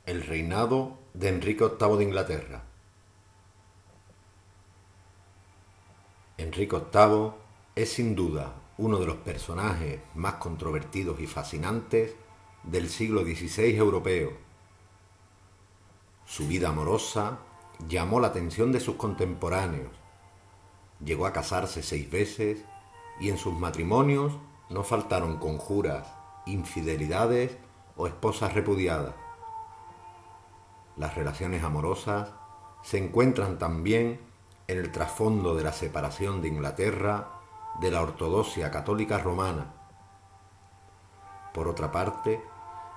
El reinado de Enrique VIII de Inglaterra. Enrique VIII es sin duda uno de los personajes más controvertidos y fascinantes del siglo XVI europeo. Su vida amorosa llamó la atención de sus contemporáneos. Llegó a casarse 6 veces y en sus matrimonios no faltaron conjuras, infidelidades o esposas repudiadas. Las relaciones amorosas se encuentran también en el trasfondo de la separación de Inglaterra de la ortodoxia católica romana. Por otra parte,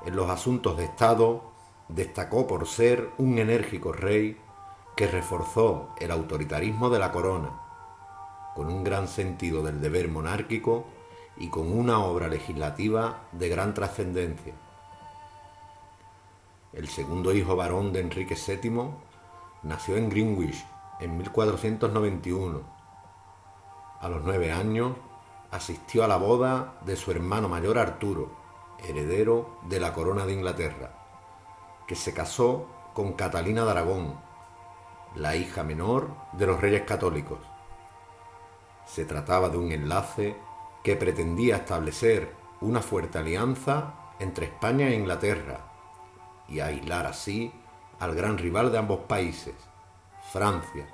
en los asuntos de Estado destacó por ser un enérgico rey que reforzó el autoritarismo de la corona, con un gran sentido del deber monárquico y con una obra legislativa de gran trascendencia. El segundo hijo varón de Enrique VII nació en Greenwich en 1491. A los 9 años asistió a la boda de su hermano mayor Arturo, heredero de la corona de Inglaterra, que se casó con Catalina de Aragón, la hija menor de los reyes católicos. Se trataba de un enlace que pretendía establecer una fuerte alianza entre España e Inglaterra y aislar así al gran rival de ambos países, Francia.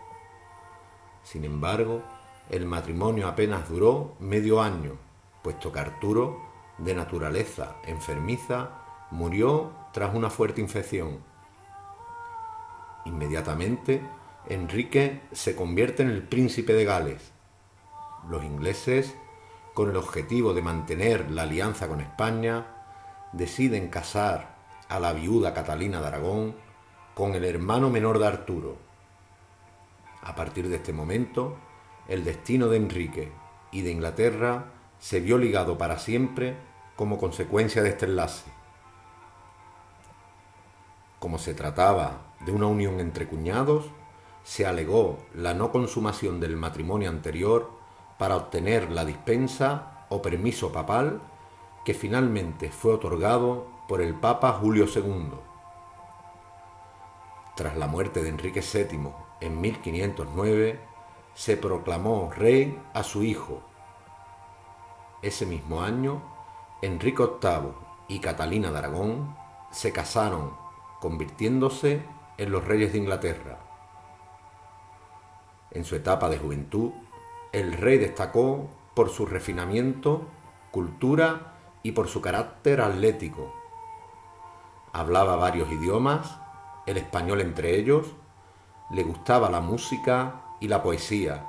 Sin embargo, el matrimonio apenas duró medio año, puesto que Arturo, de naturaleza enfermiza, murió tras una fuerte infección. Inmediatamente, Enrique se convierte en el príncipe de Gales. Los ingleses, con el objetivo de mantener la alianza con España, deciden casar a la viuda Catalina de Aragón con el hermano menor de Arturo. A partir de este momento, el destino de Enrique y de Inglaterra se vio ligado para siempre como consecuencia de este enlace. Como se trataba de una unión entre cuñados, se alegó la no consumación del matrimonio anterior para obtener la dispensa o permiso papal que finalmente fue otorgado por el Papa Julio II. Tras la muerte de Enrique VII en 1509, se proclamó rey a su hijo. Ese mismo año, Enrique VIII y Catalina de Aragón se casaron, convirtiéndose en los reyes de Inglaterra. En su etapa de juventud, el rey destacó por su refinamiento, cultura y por su carácter atlético. Hablaba varios idiomas, el español entre ellos, le gustaba la música y la poesía,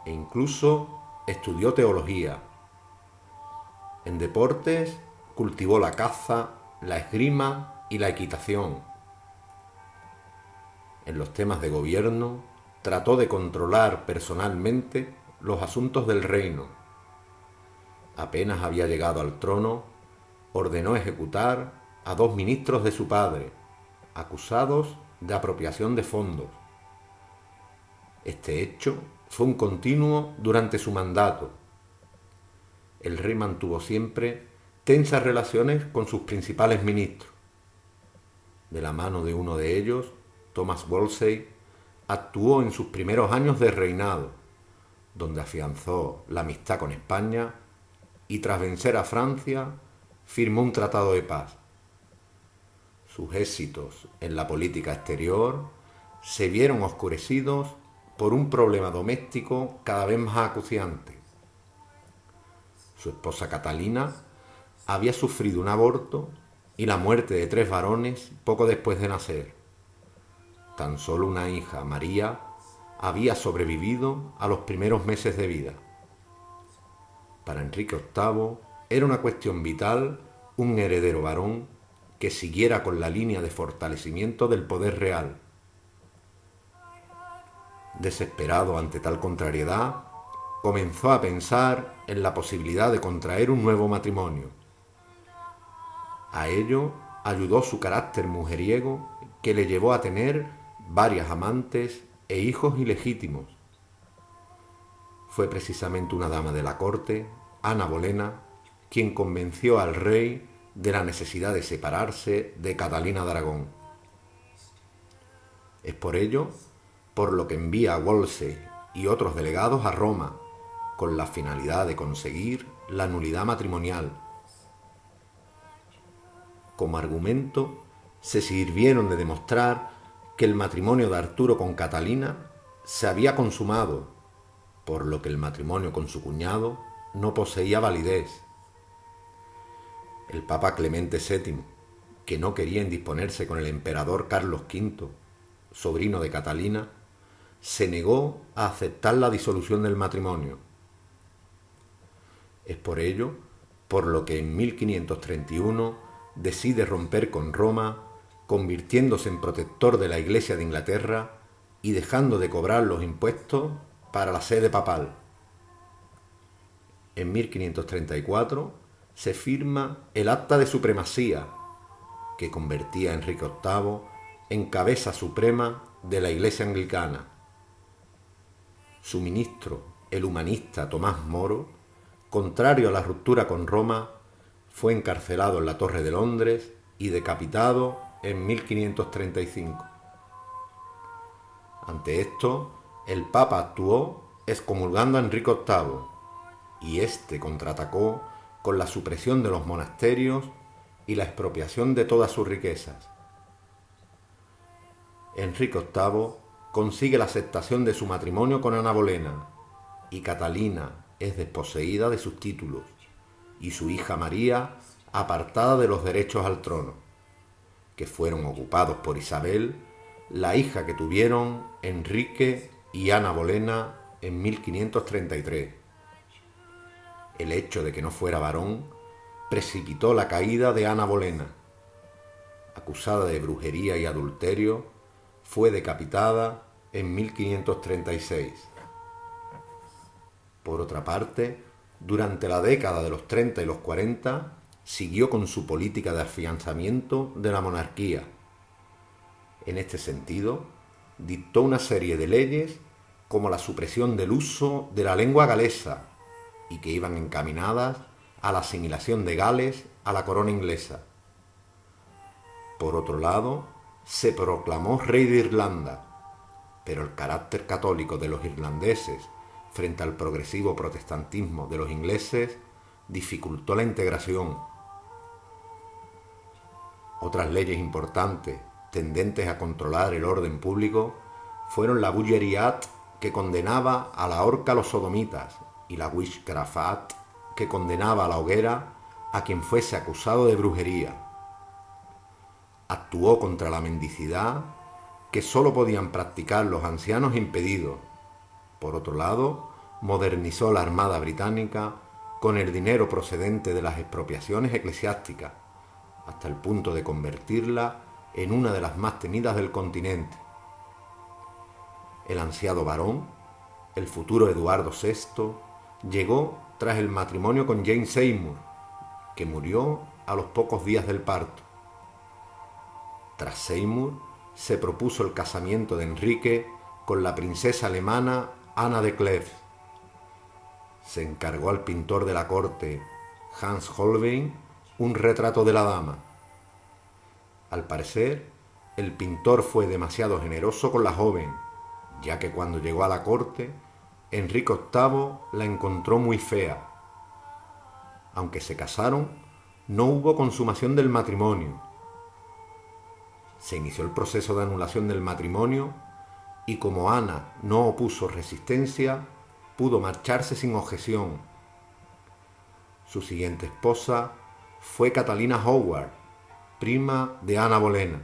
e incluso estudió teología. En deportes cultivó la caza, la esgrima y la equitación. En los temas de gobierno trató de controlar personalmente los asuntos del reino. Apenas había llegado al trono, ordenó ejecutar a 2 ministros de su padre, acusados de apropiación de fondos. Este hecho fue un continuo durante su mandato. El rey mantuvo siempre tensas relaciones con sus principales ministros. De la mano de uno de ellos, Thomas Wolsey, actuó en sus primeros años de reinado, donde afianzó la amistad con España y tras vencer a Francia, firmó un tratado de paz. Sus éxitos en la política exterior se vieron oscurecidos por un problema doméstico cada vez más acuciante. Su esposa Catalina había sufrido un aborto y la muerte de 3 varones poco después de nacer. Tan solo una hija, María, había sobrevivido a los primeros meses de vida. Para Enrique VIII era una cuestión vital un heredero varón que siguiera con la línea de fortalecimiento del poder real. Desesperado ante tal contrariedad, comenzó a pensar en la posibilidad de contraer un nuevo matrimonio. A ello ayudó su carácter mujeriego que le llevó a tener varias amantes e hijos ilegítimos. Fue precisamente una dama de la corte, Ana Bolena, quien convenció al rey de la necesidad de separarse de Catalina de Aragón. Es por ello por lo que envía a Wolsey y otros delegados a Roma, con la finalidad de conseguir la nulidad matrimonial. Como argumento, se sirvieron de demostrar que el matrimonio de Arturo con Catalina se había consumado, por lo que el matrimonio con su cuñado no poseía validez. El Papa Clemente VII, que no quería indisponerse con el emperador Carlos V, sobrino de Catalina, se negó a aceptar la disolución del matrimonio. Es por ello por lo que en 1531 decide romper con Roma, convirtiéndose en protector de la Iglesia de Inglaterra y dejando de cobrar los impuestos para la sede papal. En 1534 se firma el Acta de Supremacía, que convertía a Enrique VIII en cabeza suprema de la Iglesia anglicana. Su ministro, el humanista Tomás Moro, contrario a la ruptura con Roma, fue encarcelado en la Torre de Londres y decapitado en 1535. Ante esto, el Papa actuó excomulgando a Enrique VIII, y éste contraatacó con la supresión de los monasterios y la expropiación de todas sus riquezas. Enrique VIII consigue la aceptación de su matrimonio con Ana Bolena, y Catalina es desposeída de sus títulos, y su hija María apartada de los derechos al trono, que fueron ocupados por Isabel, la hija que tuvieron Enrique y Ana Bolena en 1533. El hecho de que no fuera varón precipitó la caída de Ana Bolena. Acusada de brujería y adulterio, fue decapitada en 1536. Por otra parte, durante la década de los 30 y los 40, siguió con su política de afianzamiento de la monarquía. En este sentido, dictó una serie de leyes como la supresión del uso de la lengua galesa y que iban encaminadas a la asimilación de Gales a la corona inglesa. Por otro lado, se proclamó rey de Irlanda, pero el carácter católico de los irlandeses frente al progresivo protestantismo de los ingleses dificultó la integración. Otras leyes importantes tendentes a controlar el orden público fueron la Bullery Act, que condenaba a la horca a los sodomitas, y la Witchcraft Act, que condenaba a la hoguera a quien fuese acusado de brujería. Actuó contra la mendicidad, que sólo podían practicar los ancianos impedidos. Por otro lado, modernizó la Armada británica con el dinero procedente de las expropiaciones eclesiásticas, hasta el punto de convertirla en una de las más temidas del continente. El ansiado varón, el futuro Eduardo VI, llegó tras el matrimonio con Jane Seymour, que murió a los pocos días del parto. Tras Seymour, se propuso el casamiento de Enrique con la princesa alemana Ana de Cleves. Se encargó al pintor de la corte, Hans Holbein, un retrato de la dama. Al parecer, el pintor fue demasiado generoso con la joven, ya que cuando llegó a la corte, Enrique VIII la encontró muy fea. Aunque se casaron, no hubo consumación del matrimonio. Se inició el proceso de anulación del matrimonio y como Ana no opuso resistencia, pudo marcharse sin objeción. Su siguiente esposa fue Catalina Howard, prima de Ana Bolena.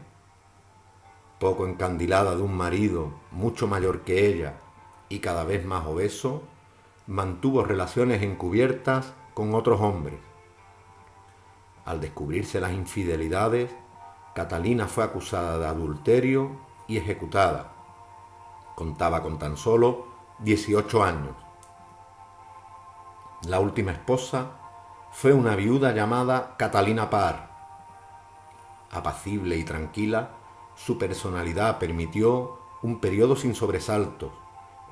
Poco encandilada de un marido mucho mayor que ella y cada vez más obeso, mantuvo relaciones encubiertas con otros hombres. Al descubrirse las infidelidades, Catalina fue acusada de adulterio y ejecutada. Contaba con tan solo 18 años. La última esposa fue una viuda llamada Catalina Parr. Apacible y tranquila, su personalidad permitió un periodo sin sobresaltos,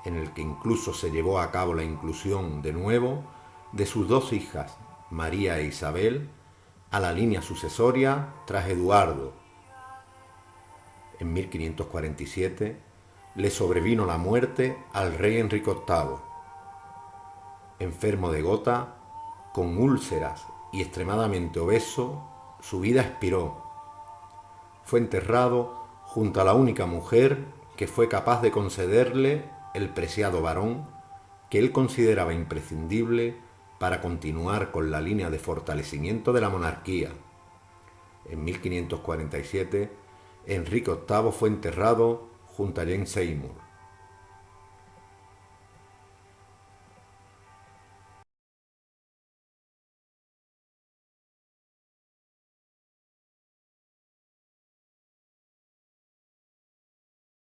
en el que incluso se llevó a cabo la inclusión de nuevo de sus dos hijas, María e Isabel, a la línea sucesoria tras Eduardo. En 1547 le sobrevino la muerte al rey Enrique VIII. Enfermo de gota, con úlceras y extremadamente obeso, su vida expiró. Fue enterrado junto a la única mujer que fue capaz de concederle el preciado varón que él consideraba imprescindible para continuar con la línea de fortalecimiento de la monarquía. En 1547, Enrique VIII fue enterrado junto a Jane Seymour.